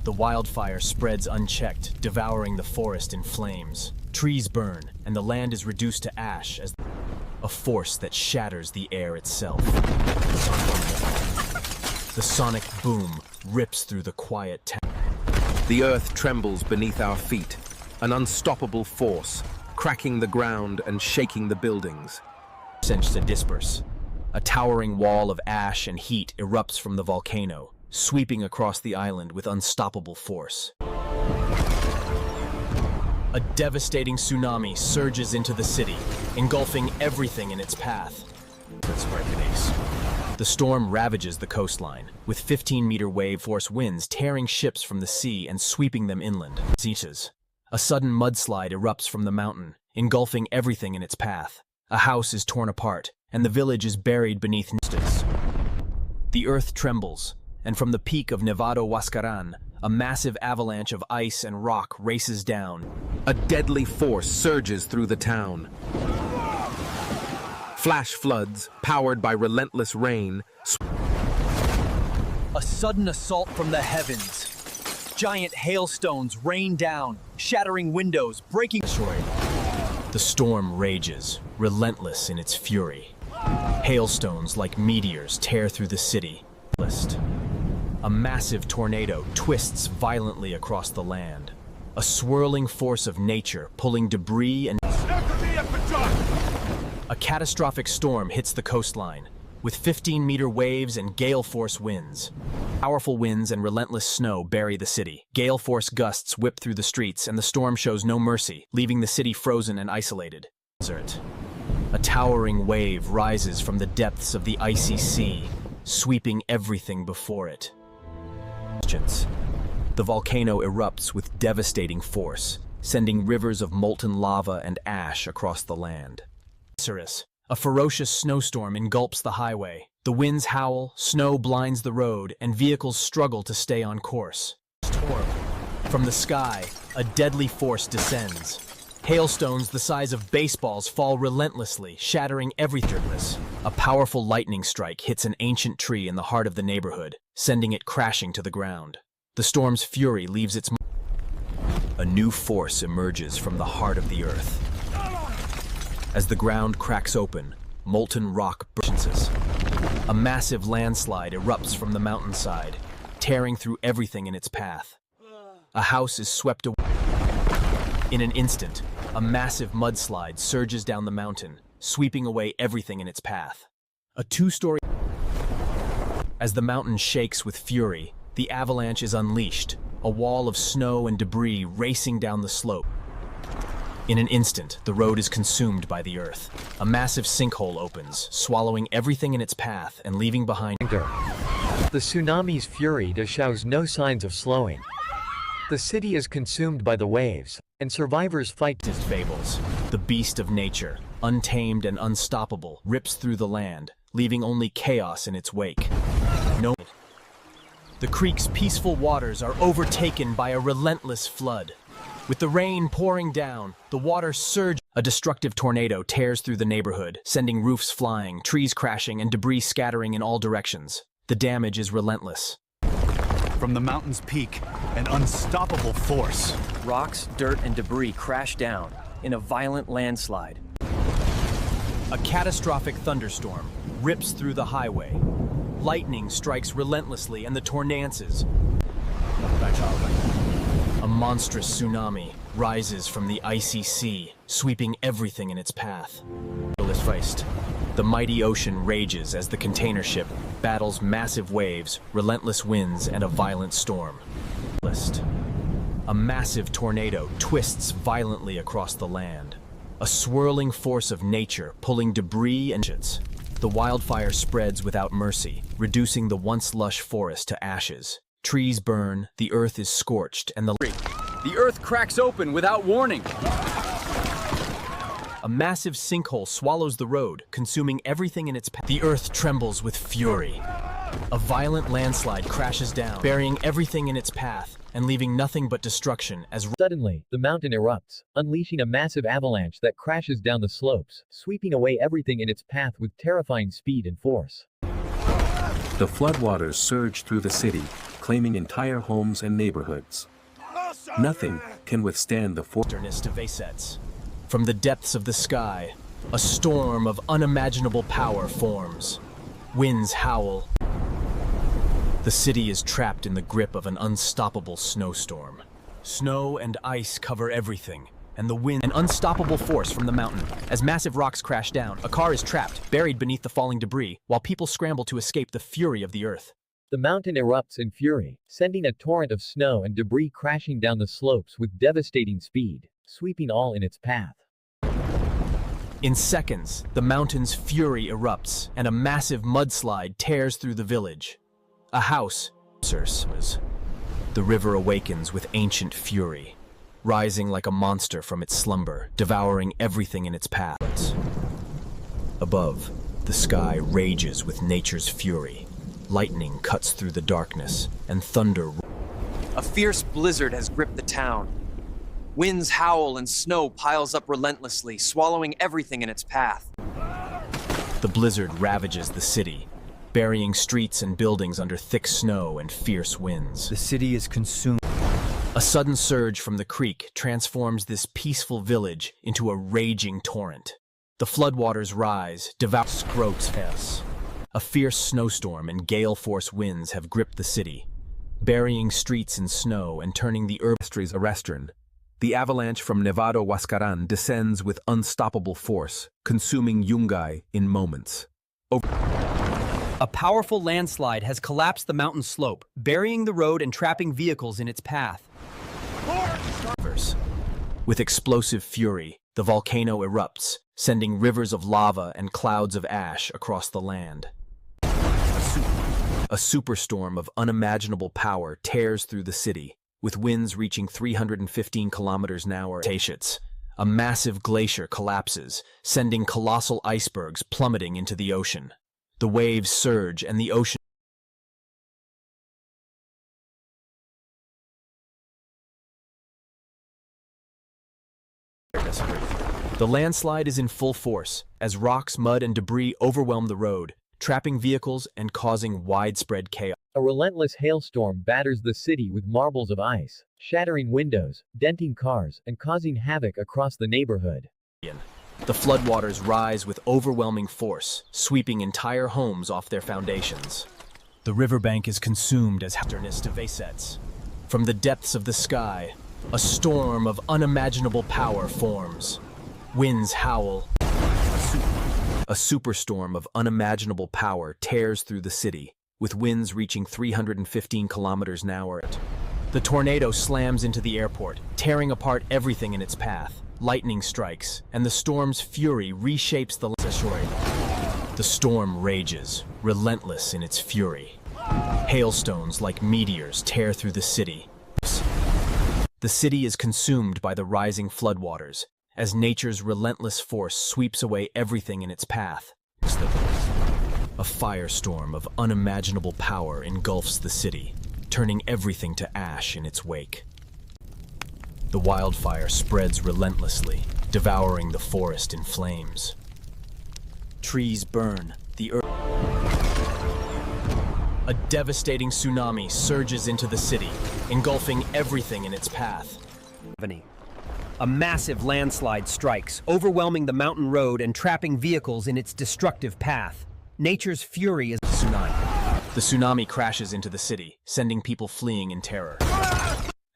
The wildfire spreads unchecked, devouring the forest in flames. Trees burn, and the land is reduced to ash as a force that shatters the air itself. The sonic boom rips through the quiet town. The earth trembles beneath our feet, an unstoppable force, cracking the ground and shaking the buildings. Sensed to disperse. A towering wall of ash and heat erupts from the volcano, sweeping across the island with unstoppable force. A devastating tsunami surges into the city, engulfing everything in its path. The storm ravages the coastline, with 15-meter wave force winds tearing ships from the sea and sweeping them inland. A sudden mudslide erupts from the mountain, engulfing everything in its path. A house is torn apart, and the village is buried beneath distance. The earth trembles, and from the peak of Nevado Huascaran, a massive avalanche of ice and rock races down. A deadly force surges through the town. Flash floods, powered by relentless rain. A sudden assault from the heavens. Giant hailstones rain down, shattering windows, breaking. The storm rages, relentless in its fury. Hailstones like meteors tear through the city. A massive tornado twists violently across the land. A swirling force of nature pulling debris and a catastrophic storm hits the coastline, with 15-meter waves and gale-force winds. Powerful winds and relentless snow bury the city. Gale-force gusts whip through the streets, and the storm shows no mercy, leaving the city frozen and isolated. A towering wave rises from the depths of the icy sea, sweeping everything before it. The volcano erupts with devastating force, sending rivers of molten lava and ash across the land. A ferocious snowstorm engulfs the highway. The winds howl, snow blinds the road, and vehicles struggle to stay on course. From the sky, a deadly force descends. Hailstones the size of baseballs fall relentlessly, shattering everything. A powerful lightning strike hits an ancient tree in the heart of the neighborhood, sending it crashing to the ground. The storm's fury leaves its mark. A new force emerges from the heart of the earth. As the ground cracks open, molten rock bursts. A massive landslide erupts from the mountainside, tearing through everything in its path. A house is swept away. In an instant, a massive mudslide surges down the mountain, sweeping away everything in its path. A two-story. As the mountain shakes with fury, the avalanche is unleashed, a wall of snow and debris racing down the slope. In an instant, the road is consumed by the earth. A massive sinkhole opens, swallowing everything in its path and leaving behind. The tsunami's fury shows no signs of slowing. The city is consumed by the waves, and survivors fight. Fables. The beast of nature, untamed and unstoppable, rips through the land, leaving only chaos in its wake. The creek's peaceful waters are overtaken by a relentless flood. With the rain pouring down, the water surges. A destructive tornado tears through the neighborhood, sending roofs flying, trees crashing, and debris scattering in all directions. The damage is relentless. From the mountain's peak, an unstoppable force. Rocks, dirt, and debris crash down in a violent landslide. A catastrophic thunderstorm rips through the highway. Lightning strikes relentlessly, and the tornadoes. A monstrous tsunami rises from the icy sea, sweeping everything in its path. The mighty ocean rages as the container ship battles massive waves, relentless winds, and a violent storm. A massive tornado twists violently across the land. A swirling force of nature pulling debris and the wildfire spreads without mercy, reducing the once lush forest to ashes. Trees burn, the earth is scorched, and the earth cracks open without warning. A massive sinkhole swallows the road, consuming everything in its path. The earth trembles with fury. A violent landslide crashes down, burying everything in its path and leaving nothing but destruction as suddenly, the mountain erupts, unleashing a massive avalanche that crashes down the slopes, sweeping away everything in its path with terrifying speed and force. The floodwaters surge through the city, claiming entire homes and neighborhoods. Nothing can withstand the force. From the depths of the sky, a storm of unimaginable power forms. Winds howl. The city is trapped in the grip of an unstoppable snowstorm. Snow and ice cover everything, and the wind, an unstoppable force from the mountain. As massive rocks crash down, a car is trapped, buried beneath the falling debris, while people scramble to escape the fury of the earth. The mountain erupts in fury, sending a torrent of snow and debris crashing down the slopes with devastating speed, sweeping all in its path. In seconds, the mountain's fury erupts, and a massive mudslide tears through the village. A house. The river awakens with ancient fury, rising like a monster from its slumber, devouring everything in its path. Above, the sky rages with nature's fury. Lightning cuts through the darkness, and thunder. A fierce blizzard has gripped the town. Winds howl and snow piles up relentlessly, swallowing everything in its path. The blizzard ravages the city, burying streets and buildings under thick snow and fierce winds. The city is consumed. A sudden surge from the creek transforms this peaceful village into a raging torrent. The floodwaters rise, devour scrotes. A fierce snowstorm and gale-force winds have gripped the city, burying streets in snow and turning the urban restaurant. The avalanche from Nevado Huascaran descends with unstoppable force, consuming Yungay in moments. A powerful landslide has collapsed the mountain slope, burying the road and trapping vehicles in its path. With explosive fury, the volcano erupts, sending rivers of lava and clouds of ash across the land. A superstorm of unimaginable power tears through the city, with winds reaching 315 kilometers an hour. A massive glacier collapses, sending colossal icebergs plummeting into the ocean. The waves surge and the ocean. The landslide is in full force, as rocks, mud, and debris overwhelm the road, trapping vehicles and causing widespread chaos. A relentless hailstorm batters the city with marbles of ice, shattering windows, denting cars, and causing havoc across the neighborhood. The floodwaters rise with overwhelming force, sweeping entire homes off their foundations. The riverbank is consumed as sets. From the depths of the sky, a storm of unimaginable power forms. Winds howl. A superstorm of unimaginable power tears through the city, with winds reaching 315 kilometers an hour. The tornado slams into the airport, tearing apart everything in its path. Lightning strikes, and the storm's fury reshapes the land. The storm rages, relentless in its fury. Hailstones like meteors tear through the city. The city is consumed by the rising floodwaters, as nature's relentless force sweeps away everything in its path. A firestorm of unimaginable power engulfs the city, turning everything to ash in its wake. The wildfire spreads relentlessly, devouring the forest in flames. Trees burn, the earth. A devastating tsunami surges into the city, engulfing everything in its path. A massive landslide strikes, overwhelming the mountain road and trapping vehicles in its destructive path. Nature's fury is tsunami. The tsunami crashes into the city, sending people fleeing in terror.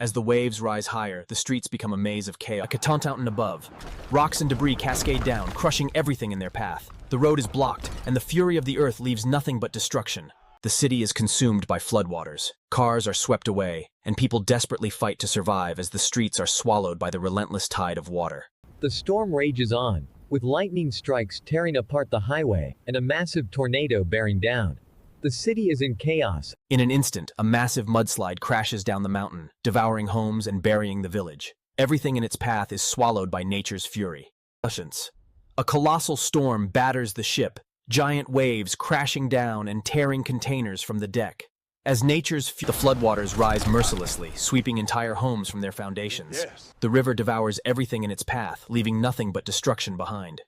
As the waves rise higher, the streets become a maze of chaos. Like a mountain above, rocks and debris cascade down, crushing everything in their path. The road is blocked, and the fury of the earth leaves nothing but destruction. The city is consumed by floodwaters. Cars are swept away, and people desperately fight to survive as the streets are swallowed by the relentless tide of water. The storm rages on, with lightning strikes tearing apart the highway and a massive tornado bearing down. The city is in chaos. In an instant, a massive mudslide crashes down the mountain, devouring homes and burying the village. Everything in its path is swallowed by nature's fury. A colossal storm batters the ship, giant waves crashing down and tearing containers from the deck. As the floodwaters rise mercilessly, sweeping entire homes from their foundations. The river devours everything in its path, leaving nothing but destruction behind.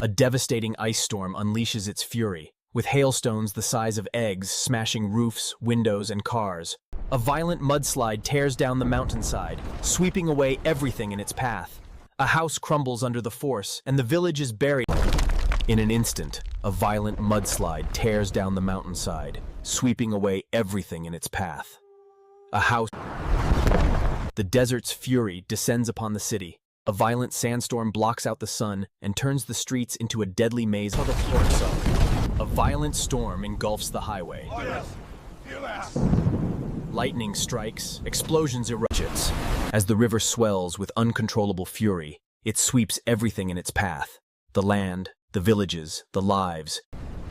A devastating ice storm unleashes its fury, with hailstones the size of eggs smashing roofs, windows, and cars. A violent mudslide tears down the mountainside, sweeping away everything in its path. A house crumbles under the force, and the village is buried. In an instant, a violent mudslide tears down the mountainside, sweeping away everything in its path. The desert's fury descends upon the city. A violent sandstorm blocks out the sun and turns the streets into a deadly maze of the forest. A violent storm engulfs the highway. Lightning strikes, explosions erupt. As the river swells with uncontrollable fury, it sweeps everything in its path. The land, the villages, the lives.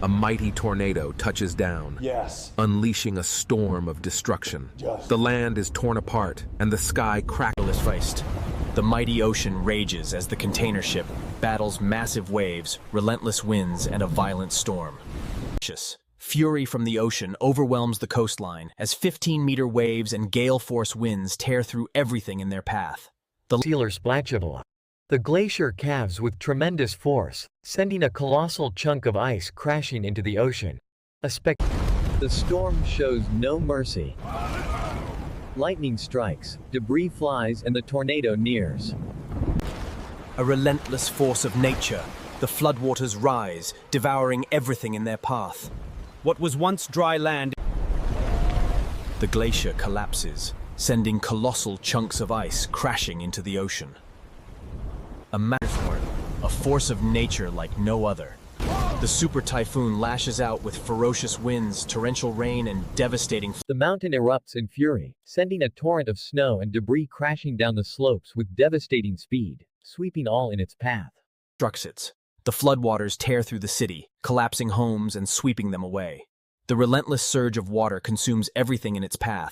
A mighty tornado touches down, unleashing a storm of destruction. The land is torn apart, and the sky crackles. The mighty ocean rages as the container ship battles massive waves, relentless winds, and a violent storm. Fury from the ocean overwhelms the coastline as 15-meter waves and gale-force winds tear through everything in their path. The glacier calves with tremendous force, sending a colossal chunk of ice crashing into the ocean. The storm shows no mercy. Lightning strikes, debris flies, and the tornado nears. A relentless force of nature, the floodwaters rise, devouring everything in their path. What was once dry land. The glacier collapses, sending colossal chunks of ice crashing into the ocean. A force of nature like no other. The super typhoon lashes out with ferocious winds, torrential rain, and devastating. The mountain erupts in fury, sending a torrent of snow and debris crashing down the slopes with devastating speed, sweeping all in its path. The floodwaters tear through the city, collapsing homes and sweeping them away. The relentless surge of water consumes everything in its path,